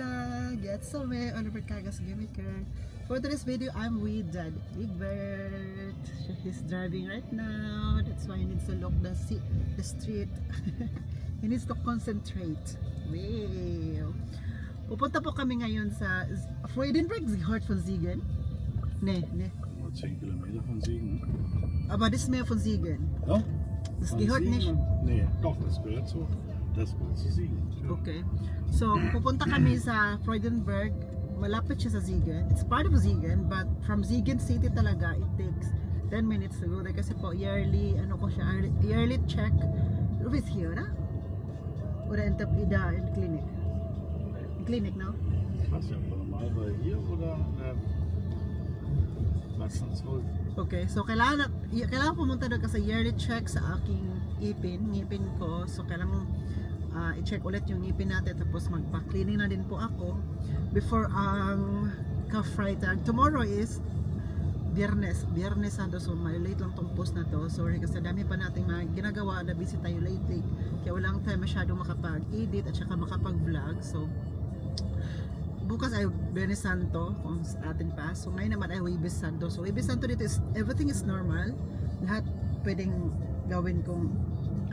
vlog! It's Salme, Oliver Cagas Gimmicker. For today's video, I'm with Dad Egbert. He's driving right now. That's why he needs to look the street. He needs to concentrate. Wow! Pupunta po kami ngayon sa Freudenberg, Hart von Siegen. Nee. 10 Kilometer von Siegen. Aber das ist mehr von Siegen. Ja? Das Von gehört Siegen? nicht. Nee, doch, das gehört zu Siegen. Ja. Okay. So, pupunta kami sa Freudenberg. Malapit siya sa Siegen. It's part of Siegen, but from Siegen City talaga, it takes 10 minutes to go there. Kasi po, yearly check. Is here, na? Oder in Klinik? In Klinik, no? Ich weiß nicht, ob wir normal war hier oder Sachsen-Zoll. Okay, so kailangan pumunta doon kasi yearly check sa aking ngipin ko. So kailangan i-check ulit yung ngipin natin, tapos magpa-cleaning na din po ako before ang ka-Freitag. Tomorrow is Biyernes Santo, so may late lang tong post na to. Sorry kasi dami pa nating mga ginagawa, na busy tayo lately. Kaya walang time masyadong makapag-edit at saka makapag-vlog. So bukas ay Biyernes Santo kung sa atin pa. So ngayon naman ay Huwebes Santo. So Huwebes Santo dito is everything is normal. Lahat pwedeng gawin kung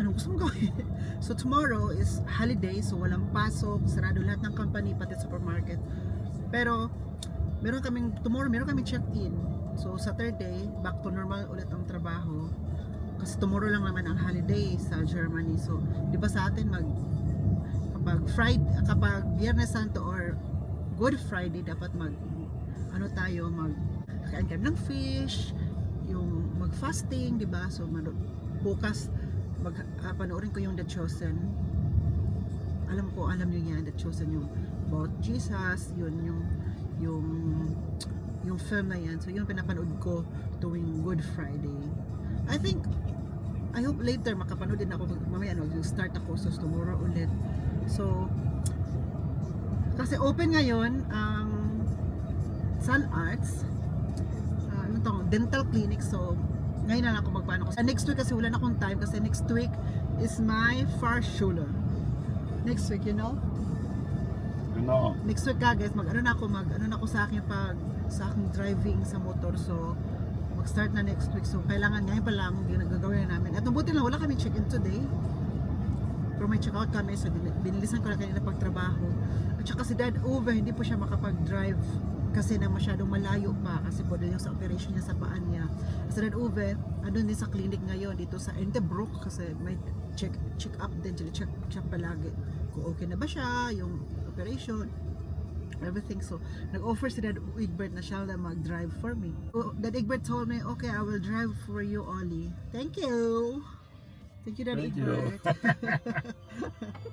anong gusto mong gawin. So tomorrow is holiday, so walang pasok, sarado lahat ng company pati supermarket. Pero tomorrow meron kaming check-in. So Saturday, back to normal ulit ang trabaho. Kasi tomorrow lang naman ang holiday sa Germany. So, di ba sa atin kapag Biyernes Santo or Good Friday, dapat kain kami ng fish, yung mag-fasting, di ba? So, bukas panoorin ko yung The Chosen. Alam niyo yan, The Chosen, yung about Jesus, yung film na yan. So yun pinapanood ko tuwing Good Friday. I hope later makapanood din ako mamaya, start ako so tomorrow ulit. So kasi open ngayon ang Sun Arts dental clinic. So ngayon na lang ako magpaano ko. Next week kasi wala na akong time kasi next week is my Fahrschule. Next week, you know? Genau. Next week guys, mag-ano na ako sa aking driving sa motor. So mag-start na next week. So kailangan ngayon pa lang ginagagawin na namin. At mabuti lang wala kami check-in today. Pero may check-out kami, so binilisan ko na kanina pagtrabaho. At saka si Dad Uwe, hindi po siya makapag-drive kasi na masyadong malayo pa kasi po doon yung sa operation niya sa paan niya. Si Dad Uwe, andun din sa clinic ngayon dito sa Interbrook kasi may check up din, check palagi kung okay na ba siya, yung operation, everything. So nag-offer si Dad Egbert na siya na mag-drive for me. So, Dad Egbert told me, okay, I will drive for you, Ollie. Thank you, Dad Egbert.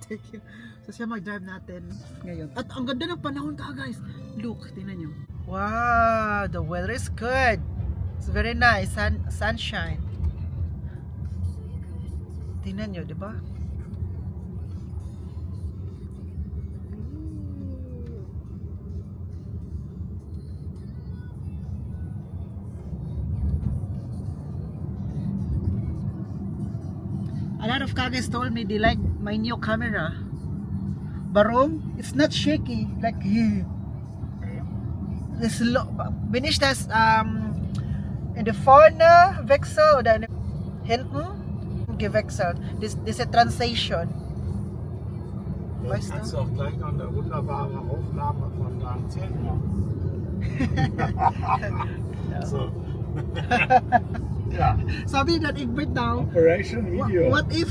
Thank you. So siya mag-drive natin ngayon. At ang ganda ng panahon ka guys. Look, tingnan nyo. Wow, the weather is good. It's very nice, sunshine. Tingnan nyo, di ba? A lot of Kages told me they like my new camera. Warum? It's not shaky like here. Bin ich das in der vorne wechsel oder hinten gewechselt? Diese Translation. Das kannst du auch gleich noch eine wunderbare Aufnahme von deinem Zähnen machen. So. Ja. Sabi ni Dad Egbert daw, Operation Video. what if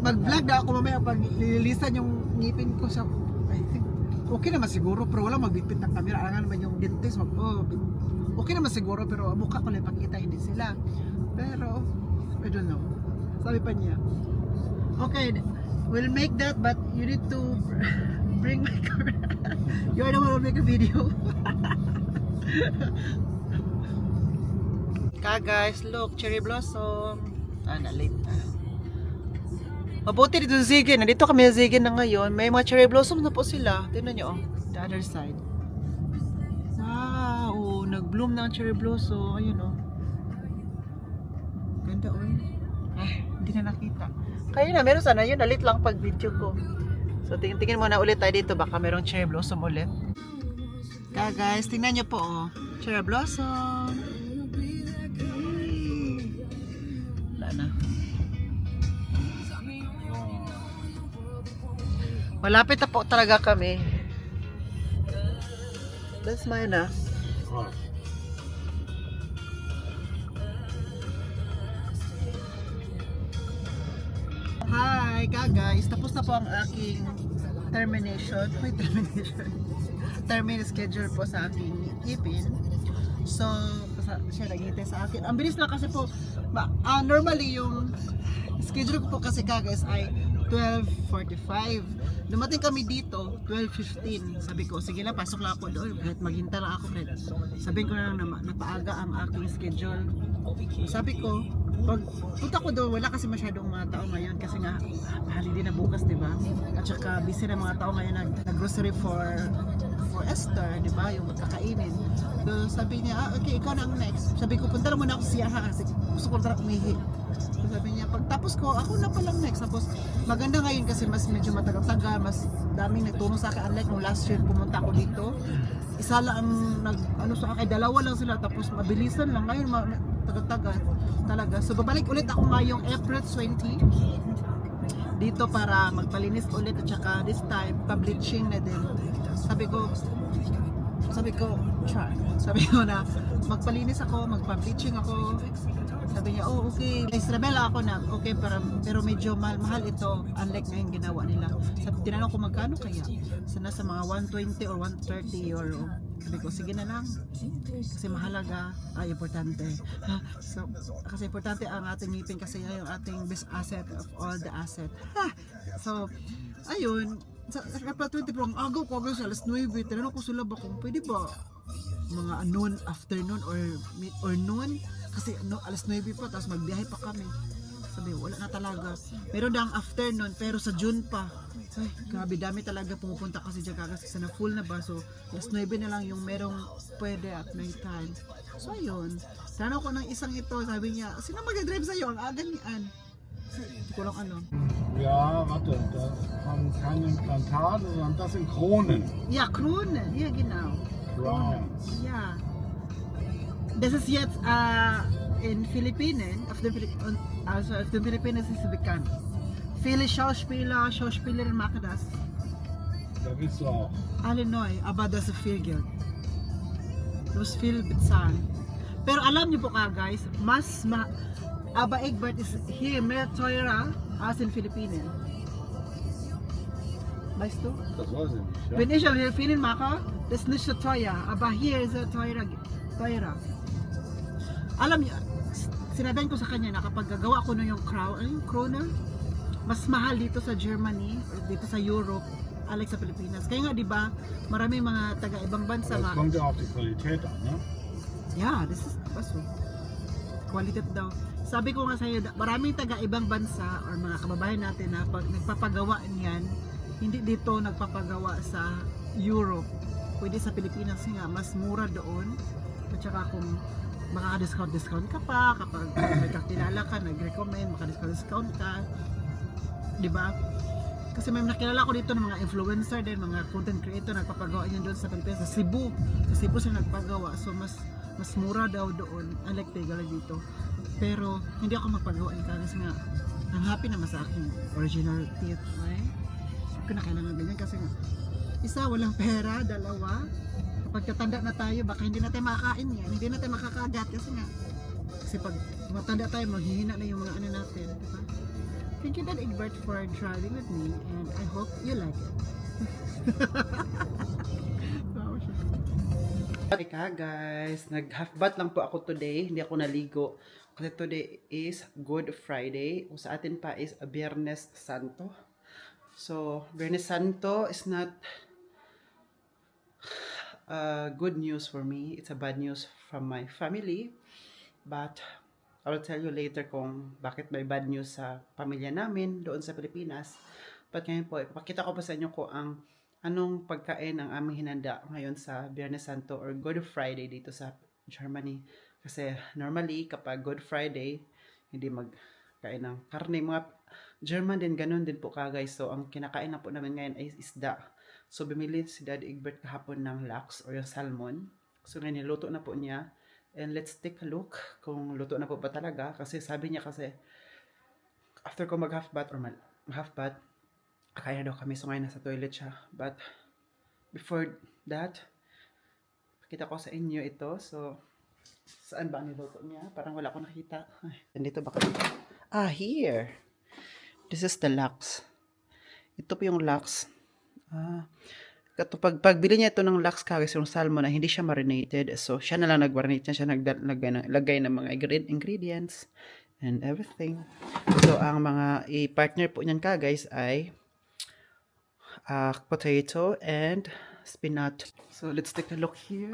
mag-vlog daw ako mamaya pag lilisan yung ngipin ko sa, I think okay naman siguro, pero wala magbitbit ng camera. Alangan naman yung dentist okay naman siguro, pero mukha ko lang pakita, hindi sila. Pero I don't know, sabi pa niya, okay, we'll make that, but you need to bring my camera. You are the one who will make a video. Guys, look, cherry blossom. Late na. Mabuti dito sa Siegen. Nandito kami sa Siegen na ngayon. May mga cherry blossom na po sila. Tingnan nyo, the other side. Wow, nag-bloom na ang cherry blossom. Ayun, Ganda, Hindi na nakita. Kaya na, meron sana yun. Nalit lang pag video ko. So tingin muna ulit tayo dito, baka merong cherry blossom ulit. Kaya guys, tingnan nyo po oh. Cherry blossom. Wala na. Malapit na po talaga kami. That's mine na. Krass. Hi, guys. Tapos na po ang aking termination. May termination. Termin schedule po sa aking ipin. So, siya naghihintay sa akin. Ang bilis lang kasi po, normally yung schedule ko po kasi guys ay 12:45. Dumating kami dito, 12:15. Sabi ko, sige lang, pasok lang ako doon. Kahit maghintay lang ako. Kahit sabihin ko na lang na napaaga ang aking schedule. Sabi ko, pag punta ko doon, wala kasi masyadong mga tao ngayon kasi nga holiday na bukas, di ba? At saka busy na mga tao ngayon nag-grocery for Esther, di ba? Yung magkakainin. So sabi niya, okay, ikaw na ang next. Sabi ko, punta lang muna ako siya ha kasi gusto ko talaga umihi. So sabi niya, pagtapos ko, ako na palang next. Tapos maganda ngayon kasi mas medyo matagal-tagal, mas daming nagtulong sa akin. Unlike nung last year pumunta ako dito, isa lang ang sa akin, dalawa lang sila tapos mabilisan lang. Ngayon tagal-tagal talaga. So babalik ulit ako ngayong April 20 dito para magpalinis ulit at saka this time pa-bleaching na din. Sabi ko na magpalinis ako, magpa-bleaching ako. Sabi niya, oh okay, Israbela ako na, okay, pero medyo mahal ito, unlike ngayon ginawa nila. Tinanong ko magkano kaya? Sana sa mga 120 or 130 euro. Sabi ko, sige na lang. Kasi mahalaga, importante. So, kasi importante ang ating ngipin kasi yan yung ating best asset of all the asset. So, ayun, sa April 20 po, ang agaw ko sa alas 9, tinanong ko sila ba kung pwede ba mga noon, afternoon or noon kasi alas 9 pa tapos magbiyahe pa kami. Sabi wala na talaga, meron daang afternoon pero sa June pa. Ay grabe, dami talaga pumupunta kasi dyan kasi na full na ba, so alas 9 na lang yung merong pwede at night time. So ayun, tanong ko ng isang ito, sabi niya sino mag-drive sa'yo, ang aga niyan. Hindi ko lang ano. Ja, warte, das haben keine Plantage, sondern das sind Kronen. Ja, Kronen, ja genau. Crowns. Ja. Das ist jetzt in Philippinen, also auf den Philippinen ist es bekannt. Viele Schauspielerinnen machen das. Da bist du auch. Alle neu, aber das ist viel Geld. Du musst viel bezahlen. Pero alam niyo po guys, aber Egbert ist hier mehr teurer als in Philippinen. Weißt du? Das weiß ich nicht. Ja? Wenn ich auf Philippinen mache, das ist nicht so teuer, aber hier ist es teurer. Alam niyo, sinabihan ko sa kanya na kapag gagawa ko na yung krona, mas mahal dito sa Germany or dito sa Europe, unlike sa Pilipinas. Kaya nga 'di ba, maraming mga taga-ibang bansa Das kommt ja auf die Qualität an, ne? yeah, this is so. Quality daw. Sabi ko nga sa iyo, maraming taga-ibang bansa or mga kababayan natin na pag nagpapagawa niyan, hindi dito nagpapagawa sa Europe. Pwede sa Pilipinas nga, mas mura doon. At saka kung makaka-discount ka pa, kapag may kakilala ka, nag-recommend, makaka-discount ka. Diba? Kasi may nakilala ko dito ng mga influencer din, mga content creator, nagpapagawa niyan doon sa Pilipinas. Sa Cebu sila nagpagawa. So mas mura daw doon, unlike Tegala dito. Pero hindi ako magpagawa nito kasi nga, ang happy naman sa aking original teeth. Right? Kung na kailangan ganyan kasi nga, isa, walang pera, dalawa, kapag tatanda na tayo, baka hindi natin makakain yan, hindi natin makakagat kasi pag matanda tayo, maghihina na yung mga ano natin, diba? Thank you, Dad Egbert, for driving with me, and I hope you like it. Ika guys, nag-half bath lang po ako today, hindi ako naligo, kasi today is Good Friday, o sa atin pa is Biyernes Santo. So, Biyernes Santo is not good news for me. It's a bad news from my family. But I will tell you later kung bakit may bad news sa pamilya namin doon sa Pilipinas. But ngayon po, ipakita ko pa sa inyo kung anong pagkain ang aming hinanda ngayon sa Biyernes Santo or Good Friday dito sa Germany. Kasi normally kapag Good Friday, hindi kain ng karne. Mga German din, ganun din po ka guys. So, ang kinakain na po namin ngayon ay isda. So, bumili si Daddy Egbert kahapon ng laks or yung salmon. So, ngayon niluto na po niya. And let's take a look kung luto na po ba talaga. Kasi sabi niya kasi, after ko mag-half bath or half bath, kaya daw kami. So, ngayon nasa toilet siya. But, before that, pakita ko sa inyo ito. So, saan ba ang niluto niya? Parang wala ko nakita. Ay, nandito ba kayo? Ah, here. This is the laks. Ito po yung laks. Pagbili niya ito ng laks kagis, yung salmon na hindi siya marinated. So, siya na lang nag-marinate niya. Siya naglagay ng mga ingredients and everything. So, ang mga i-partner po niyan kagis ay potato and spinach. So, let's take a look here.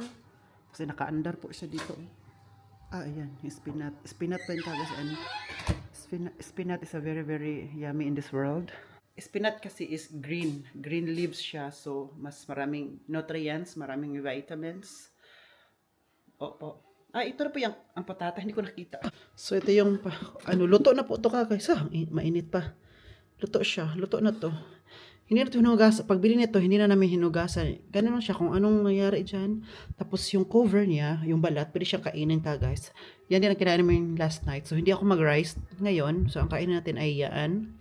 Kasi naka-andar po siya dito. Ayan, yung spinach. Spinach po yun kagis. And spinach is a very, very yummy in this world. Spinach kasi is green. Green leaves siya. So, mas maraming nutrients, maraming vitamins. Opo. Ito na po yung ang patata. Hindi ko nakita. So, ito yung, luto na po ito guys. Mainit pa. Luto siya. Luto na to. Hindi na ito hinugasan. Pagbili nito, hindi na namin hinugasan. Ganun siya kung anong nangyari dyan. Tapos yung cover niya, yung balat, pwede siya kainin guys. Yan din ang kinain namin last night. So, hindi ako mag-rice ngayon. So, ang kainin natin ay yan.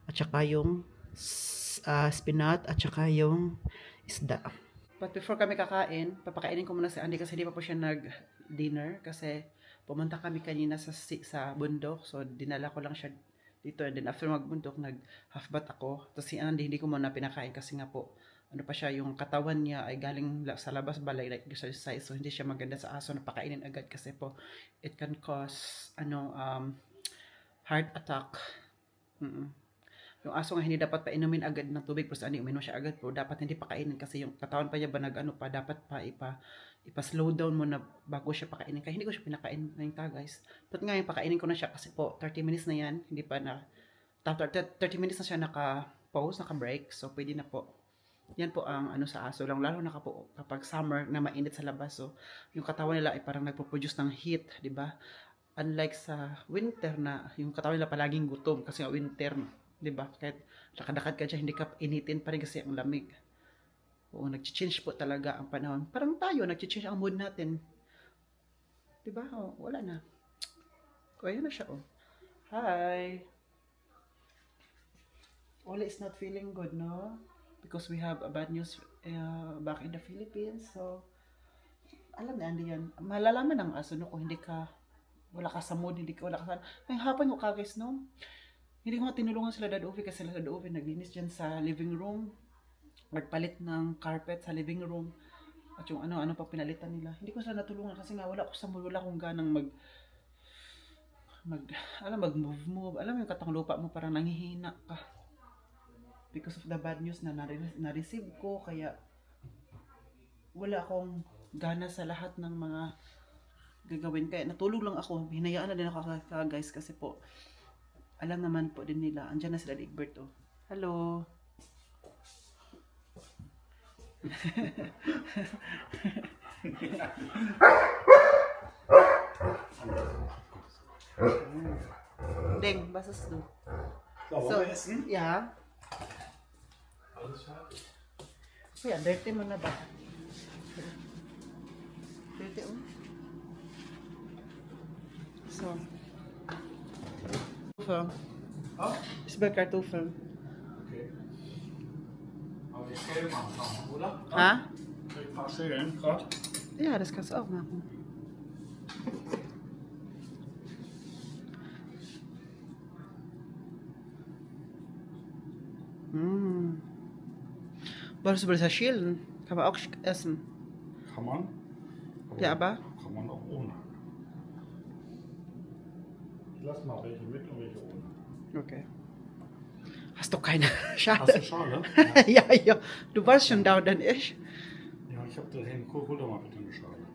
At saka yung spinach at saka yung isda. But before kami kakain, papakainin ko muna si Andy kasi hindi pa po siya nag-dinner kasi pumunta kami kanina sa bundok. So, dinala ko lang siya dito. And then after magbundok, nag-half bath ako. Tapos si Andy, hindi ko muna pinakain kasi nga po, ano pa siya, yung katawan niya ay galing sa labas balay, like exercise. So, hindi siya maganda sa aso na pakainin agad kasi po, it can cause, heart attack. Yung aso nga hindi dapat painumin agad ng tubig, pero saan uminom siya agad po, dapat hindi pakainin kasi yung katawan pa niya ba dapat pa ipa-slow down mo na bago siya pakainin. Kaya hindi ko siya pinakain ngayon guys. But ngayon pakainin ko na siya kasi po 30 minutes na yan, hindi pa na 30 minutes na siya naka-pause, naka-break. So pwede na po. Yan po ang sa aso lang, lalo na kapag summer na mainit sa labas. So yung katawan nila ay parang nagpo-produce ng heat, di ba? Unlike sa winter na yung katawan nila palaging gutom kasi nga winter, diba? Kahit lakad-lakad ka dyan, hindi ka initin pa rin kasi ang lamig. Oo, nag-change po talaga ang panahon. Parang tayo, nag-change ang mood natin. Diba? Oh, wala na. O, ayan na siya, oh. Hi! Oli is not feeling good, no? Because we have a bad news back in the Philippines. So, alam na, Andy yan. Malalaman ng aso, no? Kung wala ka sa mood, wala ka sa... Ay, hapon ko guys, no? Hindi ko nga tinulungan sila Dad Ovi kasi sila Dad Ovi naglinis dyan sa living room. Nagpalit ng carpet sa living room. At yung ano pa pinalitan nila. Hindi ko sila natulungan kasi nga wala ko sa mood, wala akong ganang mag-move. Alam mo yung katang lupa mo parang nanghihina ka. Because of the bad news na na-receive ko, kaya wala akong gana sa lahat ng mga gagawin. Kaya natulog lang ako. Hinayaan na din ako guys kasi po alam naman po din nila. Andiyan na sila Egbert, oh. Hello. Deng, basas du. So, yeah. Kuya, dirty mo na ba? Dirty, oh. So, ist bei Kartoffeln. Okay. Aber die Schälen machen, oder? Ha? Ein paar Schälen, gerade. Ja, das kannst du auch machen. Was über das Schälen kann man auch essen. Kann man. Ja, aber Kann man auch ohne. Ich lass mal welche mit und welche ohne. okay. Hast du keine Schale? Hast du Schale? Ja, ja. Du warst schon da, dann ich. Ja, ich hab da hinten. Hol doch mal bitte eine Schale.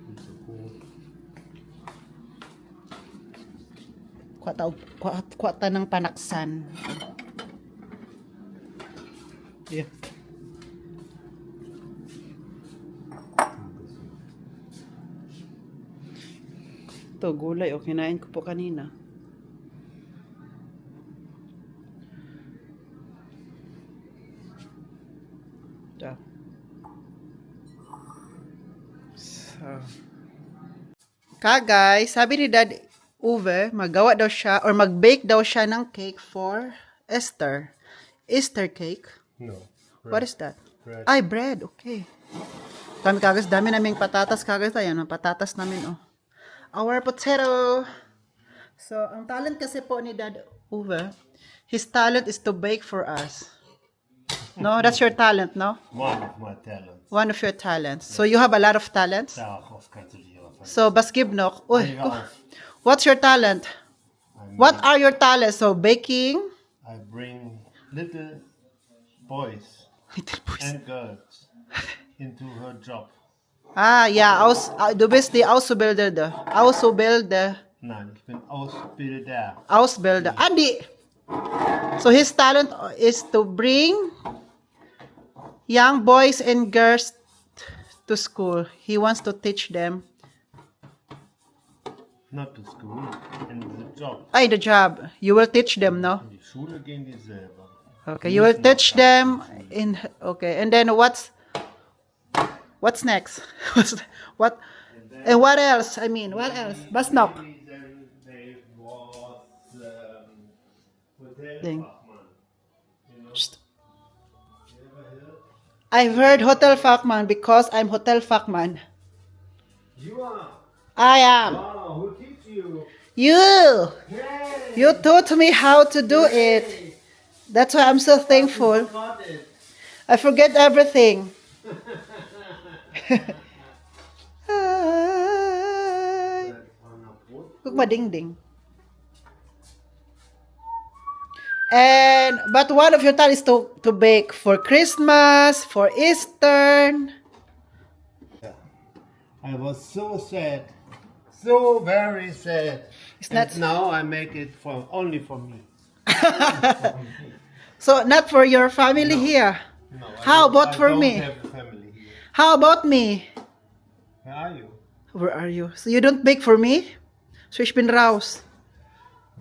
Nicht so groß. Kuha ta ng panaksan. Yeah. Ito, gulay. O, kinain ko po kanina. Ito. So. Guys, sabi ni Dad Uwe, magawa daw siya or mag-bake daw siya ng cake for Esther. Easter cake? No. What is that? Bread. Ay, bread. Okay. Dami kagas, dami naming patatas kagas. Ayan, ang patatas namin, oh. Our potato. So, ang talent kasi po ni Dad Uwe, his talent is to bake for us. No, that's your talent, no? One of my talents. One of your talents. So, you have a lot of talents? Darauf kannst du dich aber verlassen. So, was gibt noch? Uy, Einige auf. what's your talent? I What are your talents? So, baking? I bring little boys Little boys. and girls into her job. Ah, ja, du bist die Auszubildende. Auszubildende. Nein, ich bin Ausbilder. Ausbilder. Andi! So his talent is to bring young boys and girls to school. He wants to teach them. Not to school, in the job. Ay, the job. You will teach them, no? In die Schule gehen die selber. Okay, you will teach them in. Okay, and then what's next? what? And what else? I mean, what else? Was noch? Then they was Ding. Hotelfachmann. You know? Psst. You ever heard? I've heard Hotel Fachman because I'm Hotel Fachman. You are. I am. Wow, who teach you? You. Hey! You taught me how to do it. That's why I'm so thankful. Got it. I forget everything. Guck mal, ding ding. And but one of your talents is to bake for Christmas, for Easter. I was so sad. So very sad. It's And not- now I make it for only for me. So not for your family here. No, How about for I me? don't have a family here. How about me? Where are you? Where are you? So you don't bake for me? So ich bin raus.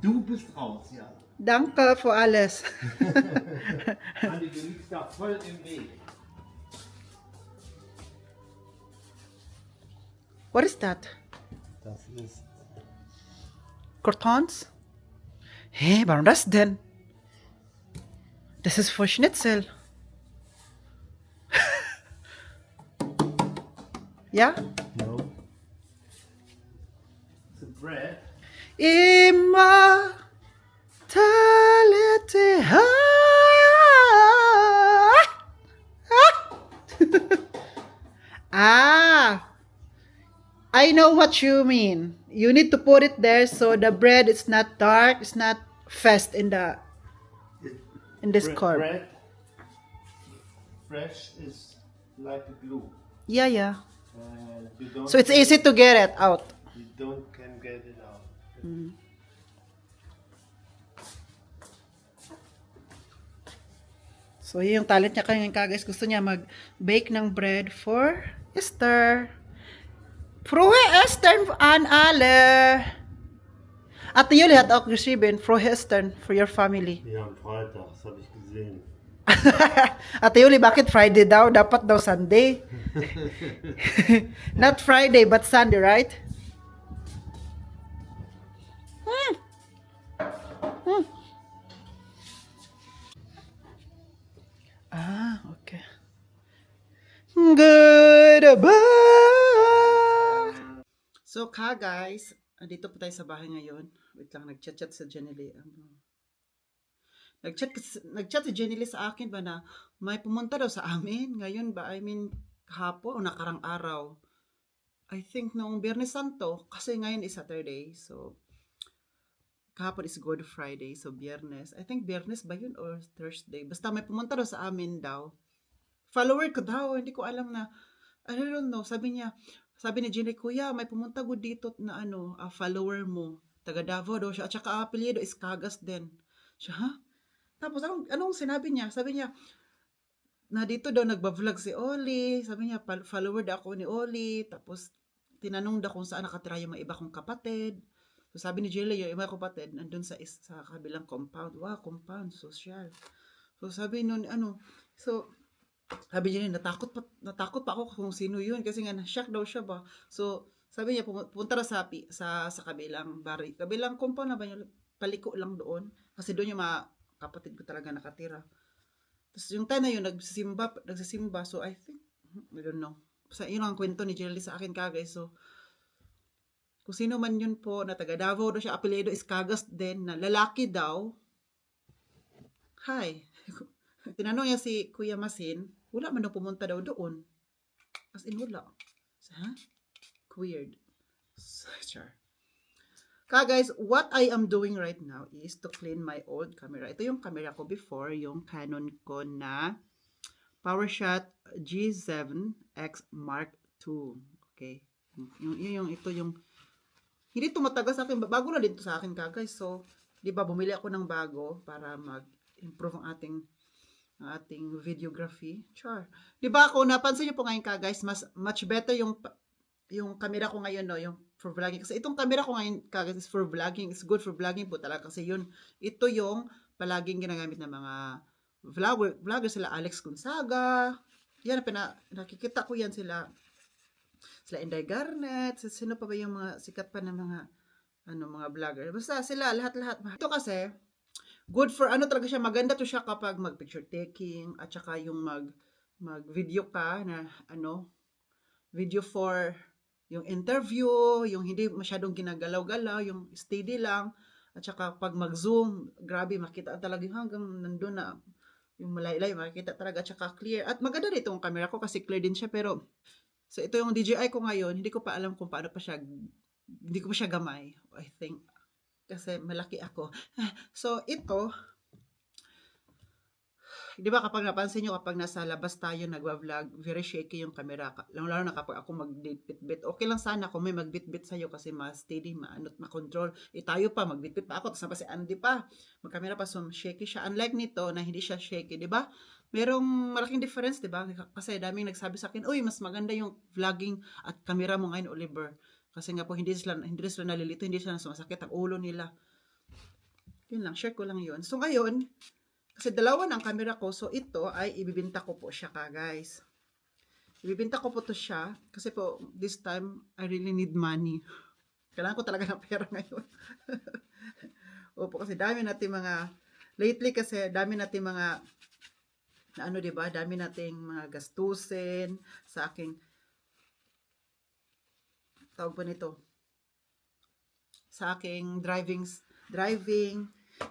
Du bist raus, ja. Danke für alles. Andi, du liegst da voll im Weg. What is that? Das ist Croutons? Hä, warum das denn? Das ist für Schnitzel. Ja? no. It's a bread. Immortality. Ah, I know what you mean. You need to put it there so the bread is not dark, it's not fast in this curve. Bread. Fresh is like a glue. Yeah, yeah. You don't. So it's easy to get it out. You don't can get it out. So, yun yung talent niya kanyan guys. Gusto niya mag-bake ng bread for Esther. Frohe Esther an alle. At Juli hat auch geschrieben, Frohe Esther for your family. Ja, am Freitag, das habe ich gesehen. Ate Yuli, bakit Friday daw? Dapat daw Sunday. Not Friday, but Sunday, right? Ah, okay. Goodbye! So, guys, andito po tayo sa bahay ngayon. Wait lang, nag-chat-chat sa Jenny. Nag-chat si Jenny sa akin ba na may pumunta daw sa amin. Ngayon ba? I mean, kahapon o nakarang araw. I think noong Biyernes Santo. Kasi ngayon is Saturday. So, kahapon is Good Friday. So, Biyernes. I think Biyernes ba yun or Thursday? Basta may pumunta daw sa amin daw. Follower ko daw. Hindi ko alam na, I don't know. Sabi ni Jenny, Kuya, may pumunta ko dito na follower mo. Taga Davao daw siya. At saka apelyido is Kagas din. Siya, ha? Tapos, anong sinabi niya? Sabi niya, na dito daw nagba-vlog si Oli. Sabi niya, follower daw ako ni Oli. Tapos, tinanong daw kung saan nakatira yung mga iba kong kapatid. So sabi ni Jilly, yung iba kong kapatid, nandun sa kabilang compound. Wow, compound, social. So sabi nun, so sabi niya, natakot pa ako kung sino yun kasi nga na-shock daw siya ba. So sabi niya, pupunta na sa kabilang compound na ba niya, paliko lang doon. Kasi doon yung mga kapatid ko talaga nakatira. Tapos yung time na yun, nagsisimba. So I think, I don't know. Yun ang kwento ni Jelly sa akin kagay. So, kung sino man yun po, na taga Davao daw siya, apelyido is Kagas din, na lalaki daw. Hi. Tinanong niya si Kuya Masin, wala man daw pumunta daw doon. As in, wala. So, weird. Sure. Guys, what I am doing right now is to clean my old camera. Ito yung camera ko before, yung Canon ko na PowerShot G7X Mark II. Okay. Hindi ito matagal sa akin. Bago na dito sa akin, guys. So, di ba, bumili ako ng bago para mag-improve ang ating videography. Sure. Di ba ako, napansin niyo po ngayon, guys, much better yung camera ko ngayon, no, yung for vlogging. Kasi itong camera ko ngayon, guys, is for vlogging. It's good for vlogging po talaga. Kasi ito yung palaging ginagamit ng mga vlogger sila, Alex Gonzaga. Yan, nakikita ko yan sila Inday Garnet. Sino pa ba yung mga sikat pa na mga vlogger. Basta sila, lahat-lahat. Ito kasi, good for, talaga siya, maganda to siya kapag mag-picture taking, at saka yung mag-video ka na, video for yung interview, yung hindi masyadong ginagalaw-galaw, yung steady lang, at saka pag mag-zoom, grabe, makita talaga yung hanggang nandun na, yung malay-lay, makikita talaga, at saka clear. At maganda rin itong camera ko kasi clear din siya, pero, so ito yung DJI ko ngayon, hindi ko pa alam kung paano pa siya, hindi ko pa siya gamay, I think, kasi malaki ako. So, ito, di ba kapag napansin nyo, kapag nasa labas tayo nagwa-vlog, very shaky yung camera. Lalo na kapag ako mag-bit-bit. Okay lang sana kung may mag-bit-bit sa'yo kasi ma-steady, ma-control. Tayo pa, mag-bit-bit pa ako. Tapos pa si Andy pa, mag-camera pa, so shaky siya. Unlike nito, na hindi siya shaky, di ba? Merong malaking difference, di ba? Kasi daming nagsabi sa akin, uy, mas maganda yung vlogging at camera mo ngayon, Oliver. Kasi nga po, hindi sila nalilito, hindi sila sumasakit ang ulo nila. Yun lang, share ko lang yun. So ngayon, kasi dalawa ng camera ko, so ito ay ibibinta ko po siya guys. Ibibinta ko po to siya, kasi po, this time, I really need money. Kailangan ko talaga ng pera ngayon. Opo, kasi dami natin lately kasi dami natin mga, diba, dami nating mga gastusin sa aking, tawag po nito, sa aking driving,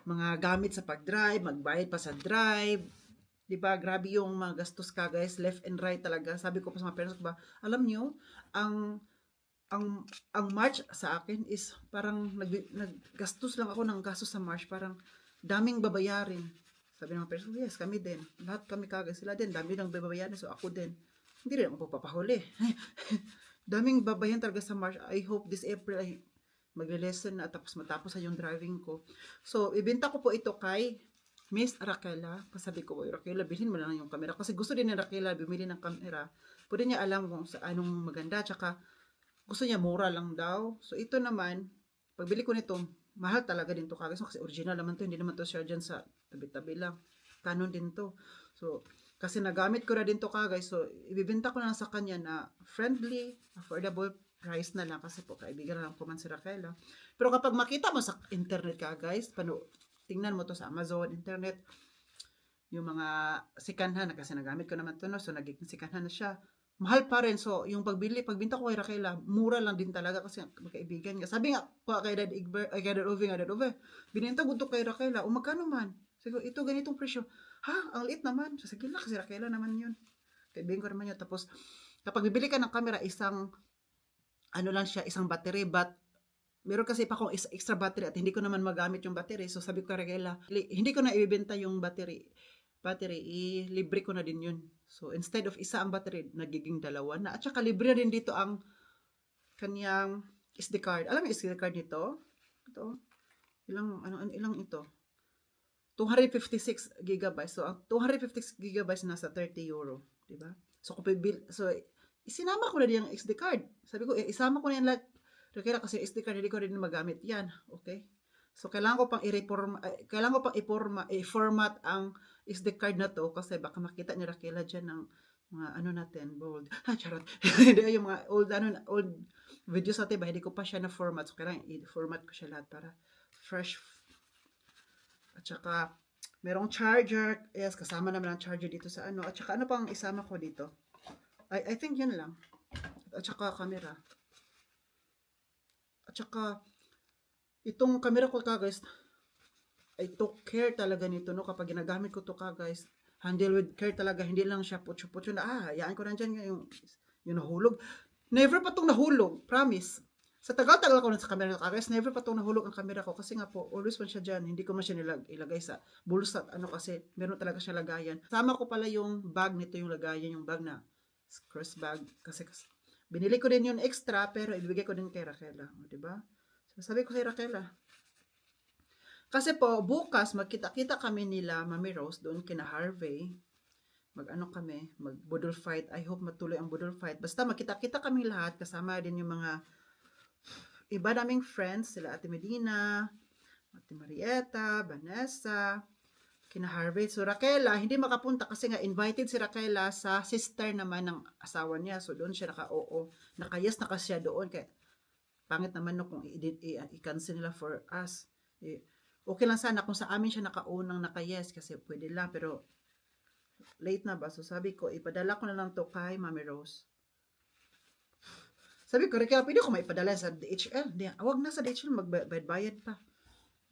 mga gamit sa pag-drive, magbayad pa sa drive. 'Di ba? Grabe yung mga gastos guys, left and right talaga. Sabi ko pa sa mga parents ko ba, alam niyo, ang March sa akin is parang naggastos lang ako ng gastos sa March, parang daming babayarin. Sabi ng mga parents ko, yes, kami din. Lahat kami guys, sila din, dami nang babayarin, so ako din. Hindi rin ako papahuli. Daming babayan talaga sa March. I hope this April ay magle-lesson na tapos matapos sa yung driving ko. So, ibenta ko po ito kay Miss Raquela. Kasabi ko, Raquela, bilhin mo lang yung camera. Kasi gusto din ni Raquela bumili ng camera. Pwede niya alam kung sa anong maganda. Tsaka, gusto niya mura lang daw. So, ito naman, pagbili ko nito, mahal talaga din to kagad. So, kasi original naman to. Hindi naman to siya dyan sa tabi-tabi lang. Canon din to. So, kasi nagamit ko na din to kagad. So, ibibenta ko na sa kanya na friendly, affordable price na lang kasi po kaibigan na lang po man si Raquela. Pero kapag makita mo sa internet guys, tingnan mo to sa Amazon, internet, yung mga sikanhan, kasi nagamit ko naman to, no? So nagiging sikanhan na siya. Mahal pa rin. So yung pagbinta ko kay Raquela, mura lang din talaga kasi magkaibigan nga. Sabi nga po kay Dad Ove, bininta ko to kay Raquela, magkano man? Sige, ito ganitong presyo. Ha? Ang liit naman. So, sige lang, kasi Raquela naman yun. Kaibigan ko naman yun. Tapos, kapag bibili ka ng camera, isang battery, but meron kasi pa akong extra battery at hindi ko naman magamit yung battery. So sabi ko kay Raquela, hindi ko na ibibenta yung battery, libre ko na din yun. So instead of isa ang battery, nagiging dalawa na. At saka libre rin dito ang kanyang SD card. Alam mo yung SD card nito? Ito. Ilang ito? 256 GB. So ang 256 GB nasa 30 euro, di ba? So isinama ko na din yung SD card. Sabi ko, isama ko na yan lahat. Rakela, kasi SD card, hindi ko rin magamit yan. Okay? So, kailangan ko pang i-format ang SD card na to kasi baka makita ni Rakela dyan ng mga ano natin, bold. Charot. Hindi, yung mga old videos natin ba, hindi ko pa siya na-format. So, kailangan i-format ko siya lahat para fresh. At saka, merong charger. Yes, kasama naman ang charger dito sa ano. At saka, ano pang isama ko dito? I think yun lang. At saka camera. At saka itong camera ko guys, I took care talaga nito no kapag ginagamit ko to guys. Handle with care talaga, hindi lang siya putyo-putyo na hayaan ko nandiyan yung nahulog. Never pa tong nahulog, promise. Sa tagal-tagal ko na sa camera guys, never pa tong nahulog ang camera ko kasi nga po, always man siya dyan. Hindi ko man siya ilagay sa bulsa ano kasi meron talaga siya lagayan. Sama ko pala yung bag nito, yung lagayan, yung bag na cross bag kasi binili ko din yung extra pero ibigay ko din kay Rakela, di ba? So, sabi ko kay Rakela. Kasi po bukas magkita-kita kami nila Mami Rose doon kina Harvey. Mag-ano kami, mag-budol fight. I hope matuloy ang budol fight. Basta magkita-kita kami lahat kasama din yung mga iba naming friends, sila Ate Medina, Ate Marieta, Vanessa, kina Harvey. So, Rakela, hindi makapunta kasi nga invited si Rakela sa sister naman ng asawa niya. So, doon siya naka-oo. Naka-yes na kasi siya doon. Kaya, pangit naman no kung i-cancel nila for us. Okay lang sana kung sa amin siya naka-oo nang naka-yes kasi pwede lang. Pero, late na ba? So, sabi ko, ipadala ko na lang to kay Mami Rose. Sabi ko, Rakela, pwede ko maipadala sa DHL. Huwag na sa DHL, magbayad pa.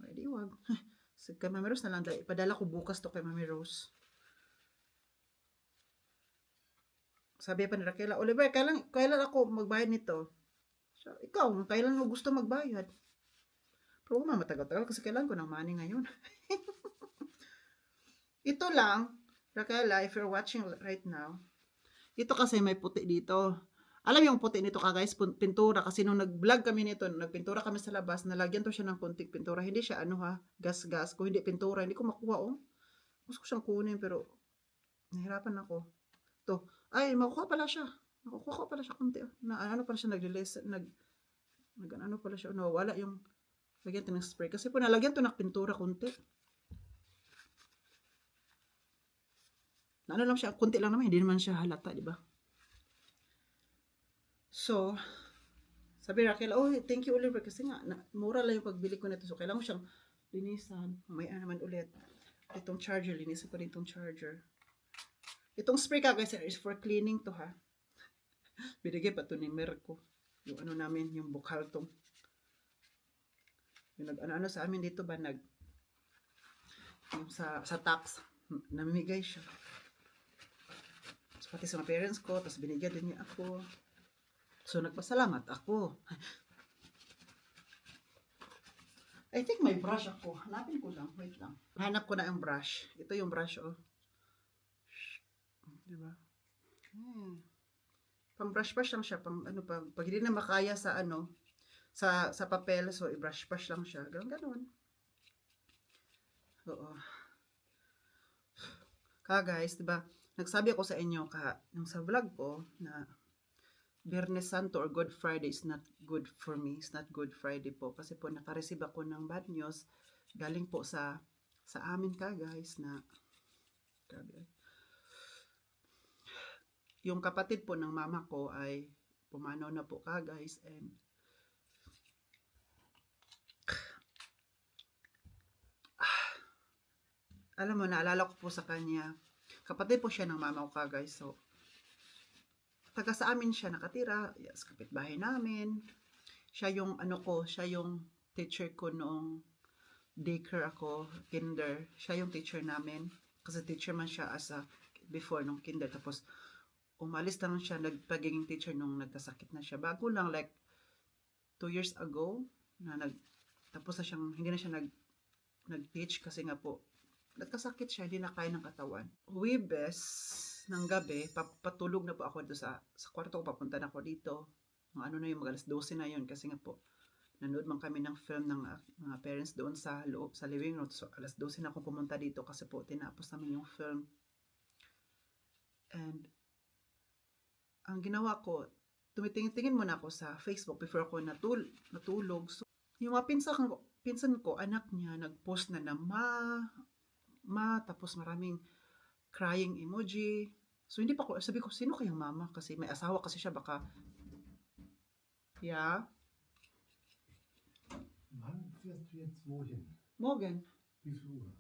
Pwede, huwag. So, kay Mami Rose na lang. Ipadala ko bukas to kay Mami Rose. Sabi pa ni Rakela, Oliver, kailan ako magbayad nito? So, ikaw, kailan mo gusto magbayad? Pero matagal-tagal kasi kailan ko ng money ngayon. Ito lang, Rakela, if you're watching right now, ito kasi may puti dito. Alam yung puti nito guys, pintura. Kasi nung nag-vlog kami nito, nagpintura kami sa labas, nalagyan to siya ng konting pintura. Hindi siya gas-gas. Kung hindi pintura, hindi ko makuha Gusto ko siyang kunin pero nahirapan ako. To, ay, makukuha pala siya. Nakukuha pala siya konti. Ano pala siya ano pala siya, nawawala yung lagyan to ng spray. Kasi po nalagyan to ng pintura konti. Ano lang siya, konti lang naman, hindi naman siya halata, di ba? So, sabi Raquel, thank you Oliver kasi nga, mura lang yung pagbili ko nito. So, kailangan mo siyang linisan. Mamaya naman ulit. Itong charger, linisan ko rin itong charger. Itong spray guys is for cleaning to ha. Binigay pa to ni Merko. Yung ano namin, yung bukal tong. Yung nag-ano sa amin dito ba, yung sa tax, namimigay siya. So, pati sa mga parents ko, tapos binigyan din niya ako. So, nagpasalamat ako. I think may brush ako. Hanapin ko lang. Wait lang. Hanap ko na yung brush. Ito yung brush, Diba? Pang-brush-brush lang siya. Pag hindi na makaya sa sa papel, so i-brush-brush lang siya. Ganun. Oo. Guys, diba? Nagsabi ako sa inyo, nung sa vlog ko, na Biyernes Santo or Good Friday is not good for me. It's not Good Friday po. Kasi po nakareceive ako ng bad news. Galing po sa amin guys na grabe. Yung kapatid po ng mama ko ay pumanaw na po guys. And alam mo, naalala ko po sa kanya. Kapatid po siya ng mama ko guys. So, taga sa amin siya nakatira, yes, kapitbahay namin. Siya yung siya yung teacher ko noong daycare ako, kinder. Siya yung teacher namin. Kasi teacher man siya before nung kinder. Tapos umalis lang siya, nagpagiging teacher nung nagkasakit na siya. Bago lang, like 2 years ago, tapos na siyang, hindi na siya nag-teach kasi nga po, nagkasakit siya, hindi na kaya ng katawan. Huwebes ng gabi, patulog na po ako doon sa kwarto ko, papunta na ako dito. Yung mag alas 12 na yun, kasi nga po, nanood man kami ng film ng mga parents doon sa loob, sa living room. So, alas 12 na ako pumunta dito kasi po, tinapos namin yung film. And, ang ginawa ko, tumitingin-tingin muna ako sa Facebook before ako natulog. So, yung mga pinsan ko, anak niya, nag-post na tapos maraming crying emoji. So, hindi pa ko, sabi ko, sino kayang mama? Kasi may asawa kasi siya, baka, yeah. Wann fährst du jetzt wohin? Morgen. Wie viel Uhr?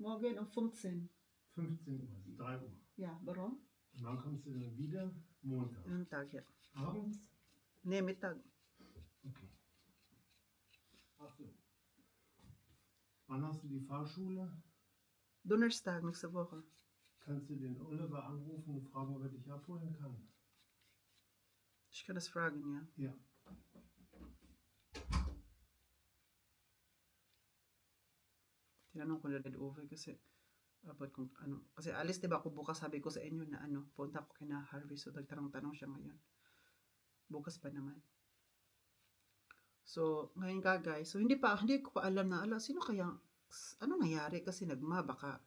Morgen um 15. 15 Uhr, 3 Uhr. Ja, warum? Und wann kommst du dann wieder? Montag. Mittag, ja. Abends? Nee, Mittag. Okay. Ach so. Wann hast du die Fahrschule? Donnerstag, nächste Woche. Kannst du den Oliver anrufen und fragen, ob er dich abholen kann? Ich kann das fragen, ja. Ja. Tinanong ko na rin over kasi about kung ano. Kasi alis, diba ako bukas, sabi ko sa inyo na ano, punta ko kina Harvey. So, nagtanong-tanong siya ngayon. Bukas pa naman. So, ngayon ka guys, so hindi ko pa alam na, sino kaya, ano nangyari? Kasi baka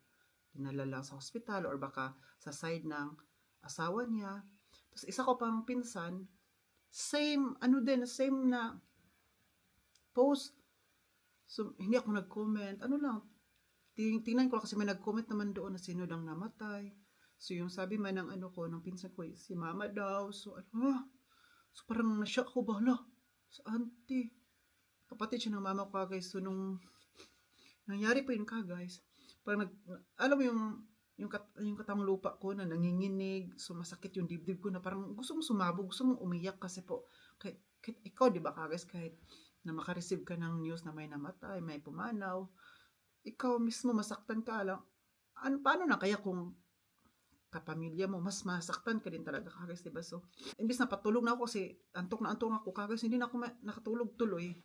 dinala lang sa hospital or baka sa side ng asawa niya. Tapos isa ko pang pinsan, same na post. So, hindi ako nag-comment. Ano lang, tingnan ko kasi may nag-comment naman doon na sino lang namatay. So, yung sabi man ng ng pinsan ko, si mama daw. So, so parang na-shock ko, bahala. Sa auntie. Kapatid siya ng mama ko, guys. So, nung nangyari pa yun guys, parang alam mo yung katang lupa ko na nanginginig, so masakit yung dibdib ko na parang gusto mong sumabog, gusto mong umiyak kasi po, kahit ikaw, di ba guys, kahit na makareceive ka ng news na may namatay, may pumanaw, ikaw mismo masaktan ka lang. Paano na kaya kung kapamilya mo, mas masaktan ka din talaga guys, diba? So, imbis na patulog na ako kasi antok na ako guys, hindi na ako nakatulog tuloy.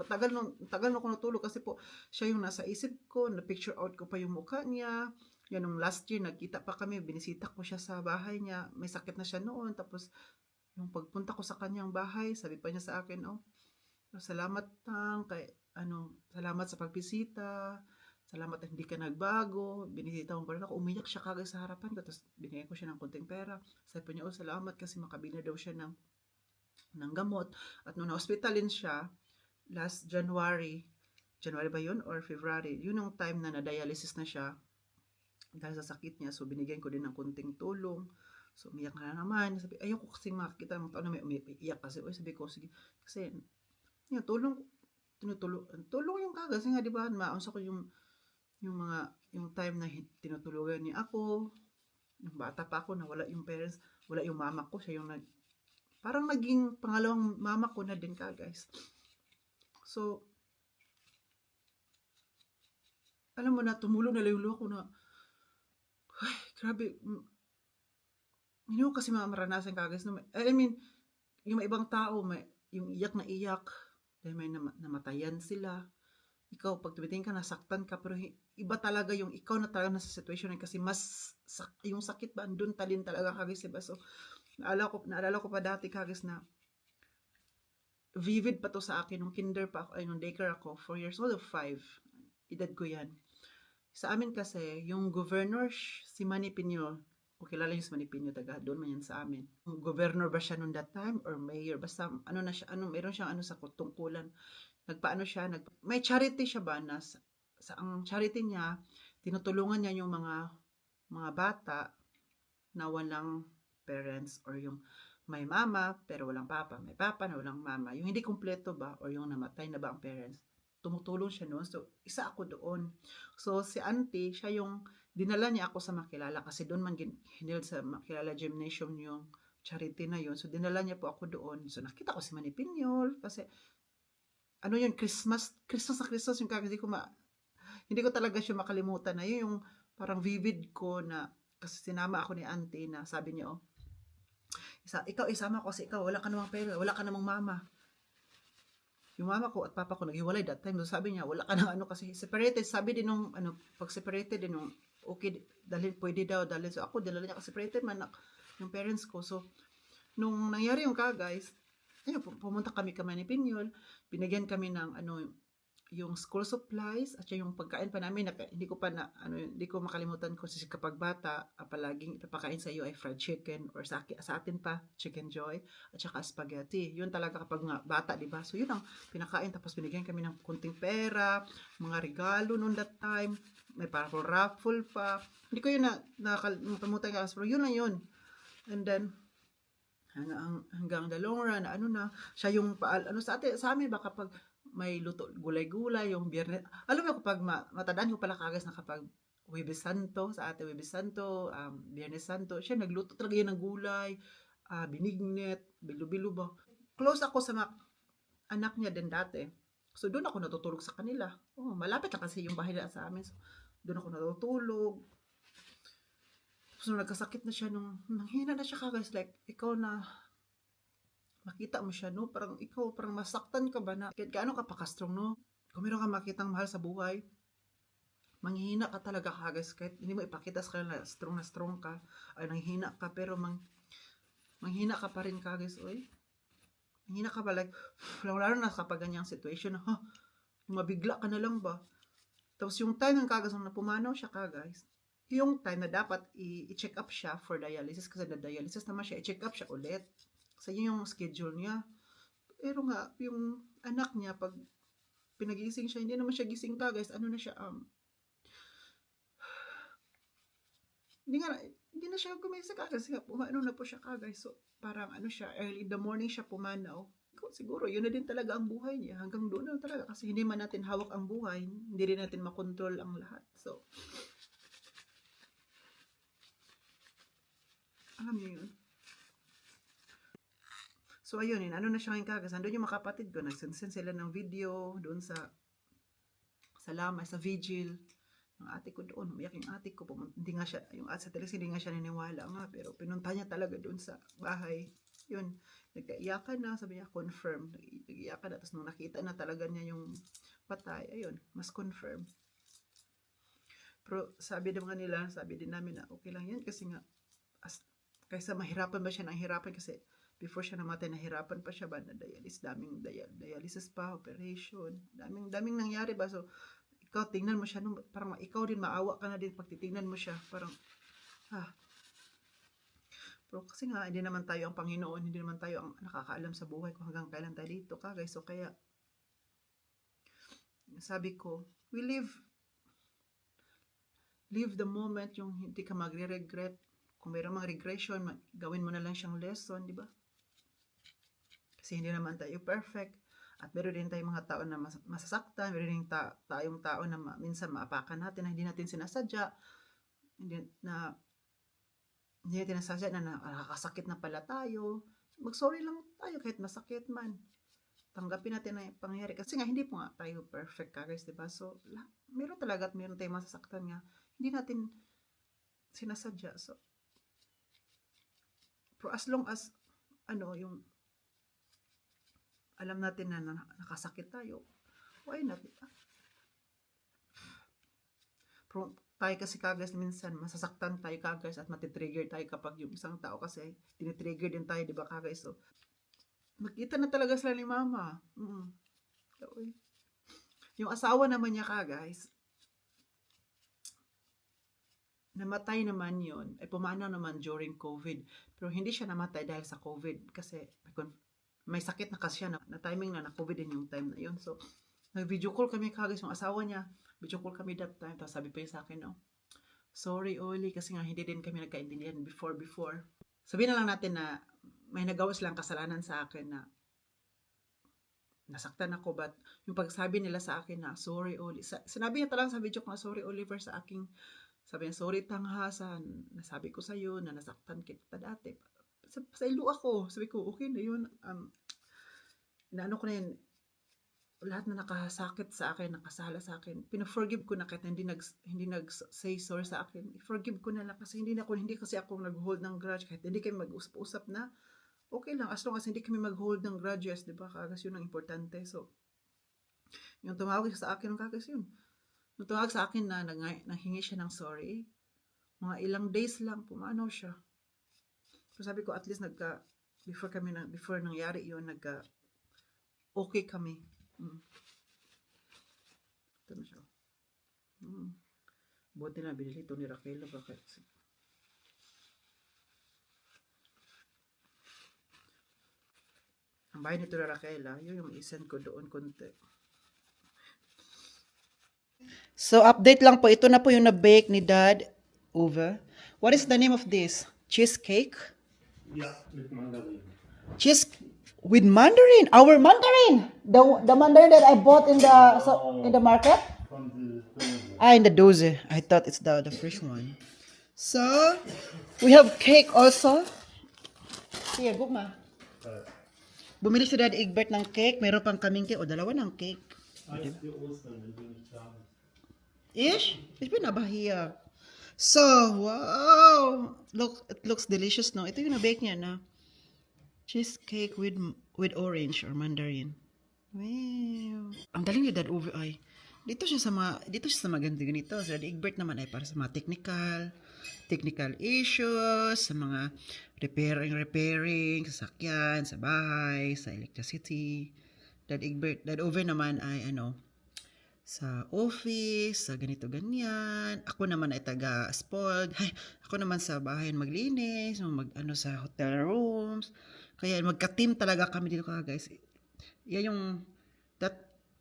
Tagal na ako natulog kasi po siya yung nasa isip ko, na picture out ko pa yung mukha niya. Yan nung last year, nagkita pa kami, binisita ko siya sa bahay niya, may sakit na siya noon, tapos yung pagpunta ko sa kanyang bahay, sabi pa niya sa akin, salamat salamat sa pagbisita, salamat na hindi ka nagbago, binisita mo pa rin ako. Umiyak siya kagad sa harapan ko, tapos binigyan ko siya ng konting pera. Sabi pa niya, salamat kasi makabili daw siya ng gamot. At nung na-hospitalin siya, last January ba yun? Or February, yun yung time na na-dialysis na siya dahil sa sakit niya. So, binigyan ko din ng konting tulong. So, umiyak na naman. Sabi, ayoko kasi makikita ng tao na may umiiyak kasi. Sabi ko, sige, kasi, yun, tulong yung kagas. Kasi nga, di ba, maunsa ko yung time na tinutulugan niya ako, yung bata pa ako, nawala yung parents, wala yung mama ko, siya yung parang naging pangalawang mama ko na din guys. So, alam mo na, tumulong na yung luha ko na, ay, grabe, hindi ko kasi maranasan guys. I mean, yung ibang tao, yung iyak na iyak, dahil may namatayan sila. Ikaw, pag tumitingin ka, nasaktan ka, pero iba talaga yung ikaw na talaga nasa situation na kasi mas, yung sakit ba, andun talin talaga kagis, diba? So, naalala ko pa dati kagis na, vivid pa to sa akin, nung kinder pa ako, nung daycare ako, 4 years old o 5, edad ko yan. Sa amin kasi, yung governor, si Manny Piñol, kung kilala yung si Manny Piñol, taga doon man yan sa amin. Governor ba siya nung that time, or mayor, basta, meron siyang sa tungkulan. May charity siya ba na ang charity niya, tinutulungan niya yung mga bata na walang parents or yung may mama pero walang papa, may papa na walang mama, yung hindi kumpleto ba or yung namatay na ba ang parents, tumutulong siya noon. So, isa ako doon. So, si auntie, siya yung dinala niya ako sa Makilala kasi doon man hinil sa Makilala Gymnasium yung charity na yun. So, dinala niya po ako doon. So, nakita ko si Manny Piñol kasi yun, Christmas yung hindi ko talaga siya makalimutan na yun yung parang vivid ko na kasi sinama ako ni auntie na sabi niya, ikaw isama ko kasi ikaw wala ka namang pera, wala ka namang mama. Yung mama ko at papa ko naghiwalay that time. So sabi niya, wala ka nang kasi separated. Sabi din nung pag separated din nung okay, pwede daw dalhin. So ako dinala niya kasi separated man yung parents ko. So nung nangyari yung guys, ayun, pumunta kami ni Piñol, binigyan kami ng yung school supplies at yung pagkain pa namin, hindi ko pa na, hindi ko makalimutan ko kasi kapag bata, palaging ipapakain sa iyo ay fried chicken or sa atin pa, chicken joy at saka spaghetti. Yun talaga kapag nga bata, di ba? So yun ang pinakain, tapos binigyan kami ng kunting pera, mga regalo noon that time, may parang raffle pa. Hindi ko yun nakalimutan ka, pero yun lang yun. And then, hanggang the long run, siya yung sa amin ba kapag may luto, gulay-gulay, yung biyernes. Alam mo kapag matandaan ko pala kagas na kapag Huwebes Santo, sa ate Huwebes Santo, Biyernes Santo, siya nagluto talaga yan ng gulay, binignet, bilo-bilo ba. Close ako sa anak niya din dati. So doon ako natutulog sa kanila. Oh, malapit na kasi yung bahay nila sa amin. So, doon ako natutulog. So nagkasakit na siya nanghina na siya kagas, like ikaw na makita mo siya, no? Parang ikaw, parang masaktan ka ba na? Kahit gaano ka pa-strong, no? Kung meron ka makitang mahal sa buhay, manghihina ka talaga kagas. Kahit hindi mo ipakita sa kanila na strong ka, ay nanghihina ka, pero manghihina ka pa rin kagas, oy. Manghihina ka ba, like, lalo na kapag ganyang situation, mabigla ka na lang ba? Tapos yung time ng kagas, na pumanaw siya kagas, yung time na dapat i-check up siya for dialysis, kasi na-dialysis naman siya, i-check up siya ulit. Sa yung schedule niya. Pero nga, yung anak niya, pag pinagising siya, hindi naman siya gising ka, guys. Ano na siya, hindi na siya gumising ka, kasi pumanaw na po siya ka, guys. So, parang siya, early in the morning siya pumanaw. Siguro, yun na din talaga ang buhay niya. Hanggang doon na talaga. Kasi hindi man natin hawak ang buhay, hindi rin natin makontrol ang lahat. So, alam niyo yun. So, ayun, na siya ngayon kagas. Andun yung mga kapatid ko, nagsend sila ng video doon sa vigil. Ang ate ko doon, umiyak yung ate ko. Hindi nga siya, yung ate sa teles, hindi nga siya niniwala nga, pero pinunta niya talaga doon sa bahay. Yun, nagkaiyakan na, sabi niya, confirm. Nag-iyakan na, tapos nung nakita na talaga niya yung patay, ayun, mas confirm. Pero sabi din namin na okay lang yan, kasi nga, kaysa mahirapan ba siya, nahirapan kasi, before siya namatay, nahirapan pa siya ba na dialysis pa, operation, daming nangyari ba. So, ikaw, tingnan mo siya, parang ikaw din, maawa ka na din pag titingnan mo siya, parang, pero kasi nga, hindi naman tayo ang Panginoon, hindi naman tayo ang nakakaalam sa buhay kung hanggang kailan tayo dito, guys. So, kaya, sabi ko, we live the moment, yung hindi ka magre-regret. Kung mayroong mga regression, gawin mo na lang siyang lesson, di ba? Kasi hindi naman tayo perfect. At meron din tayong mga tao na masasaktan. Meron din tayong tao na minsan maapakan natin na hindi natin sinasadya. Hindi natin sinasadya na nakakasakit na pala tayo. Mag-sorry lang tayo kahit masakit man. Tanggapin natin na yung pangyayari. Kasi nga, hindi po nga tayo perfect ka, guys, diba? So, meron talaga at meron tayong masasaktan nga. Hindi natin sinasadya. So, pero as long as, yung alam natin na nakasakit tayo, why not? Pero tayo kasi kagas minsan, masasaktan tayo kagas at matitrigger tayo kapag yung isang tao kasi tinitrigger din tayo, di ba kagas? So, magkita na talaga sila ni mama. Yung asawa naman niya kagas, namatay naman yon, ay pumanaw naman during COVID. Pero hindi siya namatay dahil sa COVID kasi may sakit na kasi siya na timing na COVID din yung time na yun. So, nag-video call kami kagas yung asawa niya. Video call kami that time. Tapos sabi pa yun sa akin, sorry Oli, kasi nga hindi din kami nagkaintindihan before. Sabihin na lang natin na may nagawa silang kasalanan sa akin na nasaktan ako, but yung pagsabi nila sa akin na sorry Oli, sinabi niya talaga sa video ko na sorry Oliver sa aking, sabi niya sorry Tangha sa nasabi ko sa'yo na nasaktan kita dati. Sa ilo ako, sabi ko okay na yun, inaano ko na yun, lahat na nakasakit sa akin, nakasala sa akin, pina-forgive ko na kahit hindi nag-say sorry sa akin, i-forgive ko na lang kasi hindi kasi ako nag-hold ng grudge, kahit hindi kami mag-usap-usap na, okay lang, as long as hindi kami mag-hold ng grudges, di ba, kagas yun ang importante. So, yung tumawag sa akin, kagas yun, yung tumawag sa akin na nanghingi siya ng sorry, mga ilang days lang, pumanaw siya. So, sabi ko, at least before nangyari yun, okay kami. Ito na siya. Buti na binili ito ni Raquel. Bakit? Ang bahay nito ni Raquel, yun yung isend ko doon konti. So, update lang po. Ito na po yung na-bake ni Dad. Over. What is the name of this? Cheesecake? Ja, mit Mandarin. Cheese with mandarin. Our mandarin. The mandarin that I bought in the market. Von der Dose. In the doze. I thought it's the fresh one. So we have cake also. Here, guma. Bumili si Dad Egbert ng cake. Meron pang kaming cake. O, dalawa ng cake. Eis für Ostern, wenn du nicht da bist. Ish? Ich bin aber hier. So, wow. Look, it looks delicious, no? Ito yung na-bake niya na. Cheesecake with orange or mandarin. Wow. Ang galing ni Dad Uwe ay. Dito siya sa mga ganito. So, Dad Egbert naman ay para sa mga technical issues, sa mga repairing, sasakyan, sa bahay, sa electricity. Dad Uwe naman ay sa office, sa ganito-ganyan. Ako naman ay taga-spoiled. Ako naman sa bahay maglinis, sa hotel rooms. Kaya magka-team talaga kami dito guys. Yan yung,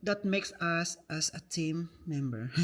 that makes us as a team member.